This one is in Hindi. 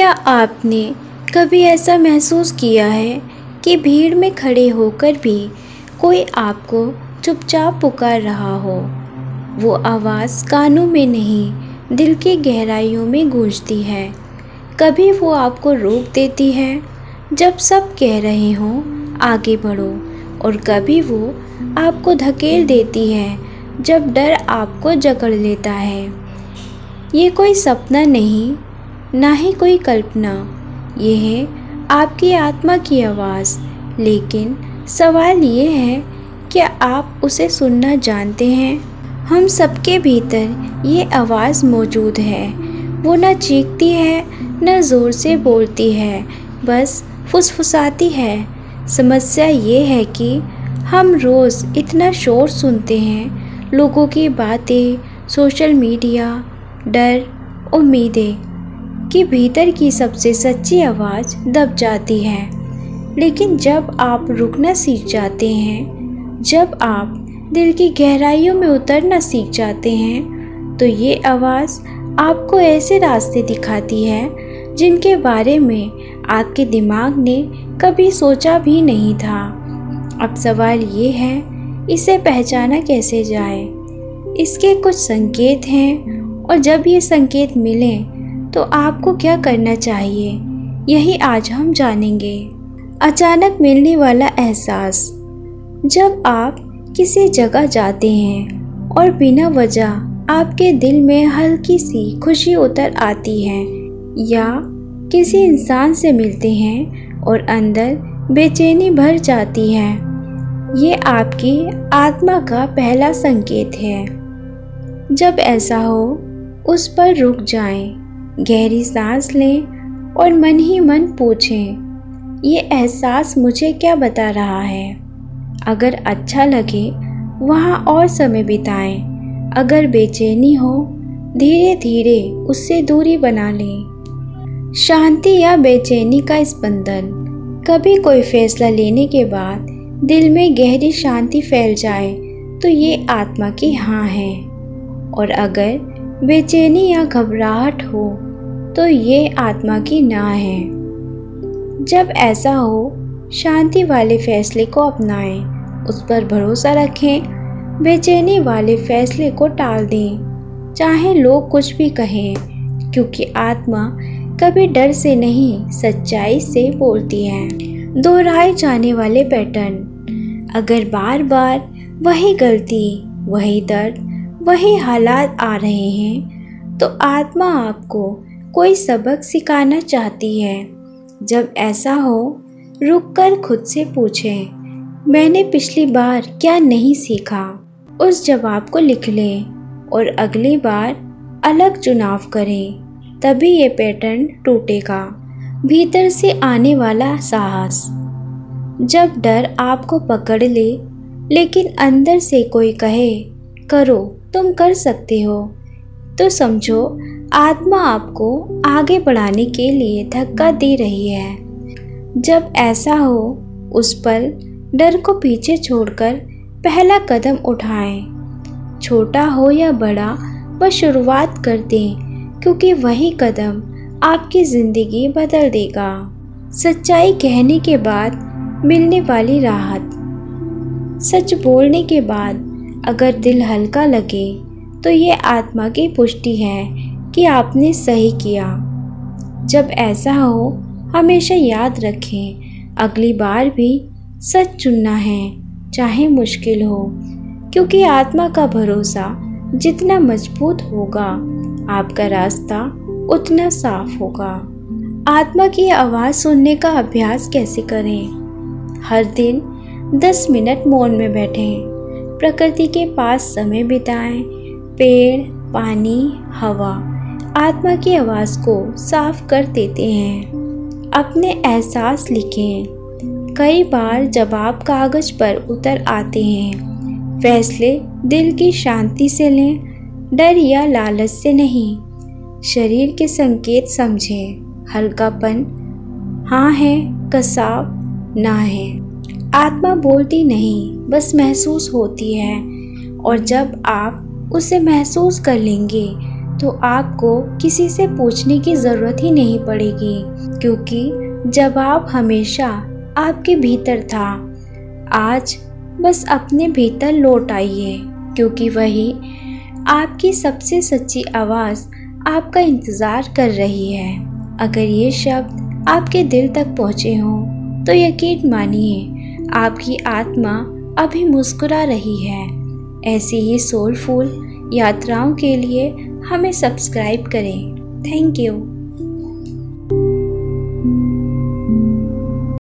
क्या आपने कभी ऐसा महसूस किया है कि भीड़ में खड़े होकर भी कोई आपको चुपचाप पुकार रहा हो? वो आवाज़ कानों में नहीं, दिल की गहराइयों में गूंजती है। कभी वो आपको रोक देती है जब सब कह रहे हों आगे बढ़ो, और कभी वो आपको धकेल देती है जब डर आपको जकड़ लेता है। ये कोई सपना नहीं, ना ही कोई कल्पना, ये है आपकी आत्मा की आवाज़। लेकिन सवाल ये है, क्या आप उसे सुनना जानते हैं? हम सबके भीतर ये आवाज़ मौजूद है। वो ना चीखती है, ना ज़ोर से बोलती है, बस फुसफुसाती है। समस्या ये है कि हम रोज़ इतना शोर सुनते हैं, लोगों की बातें, सोशल मीडिया, डर, उम्मीदें, कि भीतर की सबसे सच्ची आवाज़ दब जाती है। लेकिन जब आप रुकना सीख जाते हैं, जब आप दिल की गहराइयों में उतरना सीख जाते हैं, तो ये आवाज़ आपको ऐसे रास्ते दिखाती है जिनके बारे में आपके दिमाग ने कभी सोचा भी नहीं था। अब सवाल ये है, इसे पहचाना कैसे जाए? इसके कुछ संकेत हैं, और जब ये संकेत मिलें तो आपको क्या करना चाहिए, यही आज हम जानेंगे। अचानक मिलने वाला एहसास। जब आप किसी जगह जाते हैं और बिना वजह आपके दिल में हल्की सी खुशी उतर आती है, या किसी इंसान से मिलते हैं और अंदर बेचैनी भर जाती है, ये आपकी आत्मा का पहला संकेत है। जब ऐसा हो, उस पर रुक जाएं, गहरी सांस लें और मन ही मन पूछें, ये एहसास मुझे क्या बता रहा है? अगर अच्छा लगे वहाँ और समय बिताएं, अगर बेचैनी हो धीरे धीरे उससे दूरी बना लें। शांति या बेचैनी का स्पंदन। कभी कोई फैसला लेने के बाद दिल में गहरी शांति फैल जाए तो ये आत्मा की हाँ है, और अगर बेचैनी या घबराहट हो तो ये आत्मा की ना है। जब ऐसा हो, शांति वाले फैसले को अपनाएं, उस पर भरोसा रखें, बेचैनी वाले फैसले को टाल दें, चाहे लोग कुछ भी कहें, क्योंकि आत्मा कभी डर से नहीं, सच्चाई से बोलती है। दोहराए जाने वाले पैटर्न। अगर बार बार वही गलती, वही दर्द, वही हालात आ रहे हैं, तो आत्मा आपको कोई सबक सिखाना चाहती है। जब ऐसा हो, रुककर खुद से पूछें, मैंने पिछली बार क्या नहीं सीखा? उस जवाब को लिख लें और अगली बार अलग चुनाव करें, तभी ये पैटर्न टूटेगा। भीतर से आने वाला साहस। जब डर आपको पकड़ ले, लेकिन अंदर से कोई कहे, करो, तुम कर सकते हो, तो समझो आत्मा आपको आगे बढ़ाने के लिए धक्का दे रही है। जब ऐसा हो, उस पल डर को पीछे छोड़कर पहला कदम उठाएं। छोटा हो या बड़ा, बस शुरुआत कर दें, क्योंकि वही कदम आपकी ज़िंदगी बदल देगा। सच्चाई कहने के बाद मिलने वाली राहत। सच बोलने के बाद अगर दिल हल्का लगे, तो ये आत्मा की पुष्टि है कि आपने सही किया। जब ऐसा हो, हमेशा याद रखें, अगली बार भी सच चुनना है, चाहे मुश्किल हो, क्योंकि आत्मा का भरोसा जितना मजबूत होगा, आपका रास्ता उतना साफ होगा। आत्मा की आवाज़ सुनने का अभ्यास कैसे करें? हर दिन 10 मिनट मौन में बैठें, प्रकृति के पास समय बिताएं, पेड़, पानी, हवा आत्मा की आवाज़ को साफ कर देते हैं। अपने एहसास लिखें। कई बार जब आप कागज़ पर उतर आते हैं, फैसले दिल की शांति से लें, डर या लालच से नहीं। शरीर के संकेत समझें, हल्कापन हाँ है, कसाव ना है। आत्मा बोलती नहीं, बस महसूस होती है, और जब आप उसे महसूस कर लेंगे तो आपको किसी से पूछने की ज़रूरत ही नहीं पड़ेगी, क्योंकि जवाब हमेशा आपके भीतर था। आज बस अपने भीतर लौट आइए, क्योंकि वही आपकी सबसे सच्ची आवाज़ आपका इंतज़ार कर रही है। अगर ये शब्द आपके दिल तक पहुँचे हों तो यकीन मानिए आपकी आत्मा अभी मुस्कुरा रही है। ऐसी ही सोलफुल यात्राओं के लिए हमें सब्सक्राइब करें। Thank you.